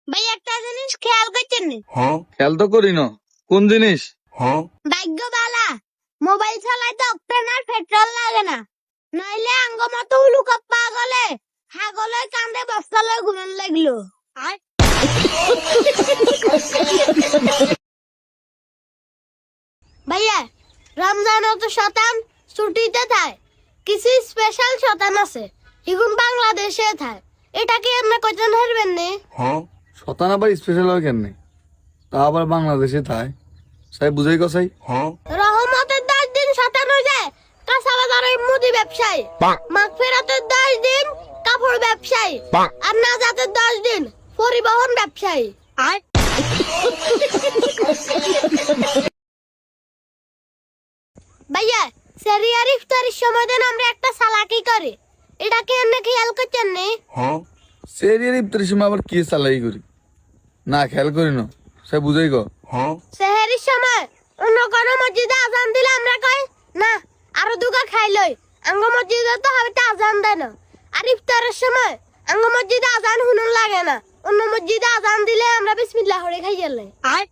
ভাই একটা জিনিস খেয়াল করছেন নি? খেয়াল তো করি না। কোন জিনিস? ভাগ্য বালা মোবাইল চালাইতে অক্টেন আর পেট্রোল লাগে না, নইলে আঙ্গ মতো উলুকা পাগলে হাগলে কান্দে বস্তালে ঘুরন লাগলো। আর ভাইয়া রমজান তো শতান ছুটিতে থাকে, কিছু স্পেশাল শতান আছে এখন বাংলাদেশে থাকে, এটা কি আপনি কজন হারবেন নি? শতান আবার স্পেশাল হয় কেন? তা আবার বাংলাদেশে থাই সাই বুঝাই কসাই। রহমতের 10 দিন শতান হয়ে যায় কাঁচা বাজারের মুদি ব্যবসায়ী, মাগফিরাতের 10 দিন কাপড় ব্যবসায়ী, আর নাজাতের 10 দিন পরিবহন ব্যবসায়ী। আর ভাইয়া সেরিয়ার ইফতারের সময় দিন আমরা একটা সালাকি করি, এটা কি আপনি খেয়াল করছেন নি? সেরিয়ার ইফতারের সময় আবার কি চালাই করি? না খেয়াল করি না, সাই বুঝাই গ। সেহেরির সময় অন্য কোন মসজিদে আজান দিলে আমরা কই না আরো দুগা খাই লই, আঙ্গ মসজিদে তো হবে আজান দেয় না। আর ইফতারের সময় আঙ্গ মসজিদে আজান শুনুন লাগে না, অন্য মসজিদে আজান দিলে আমরা বিসমিল্লাহ করে খাই গেলে। আর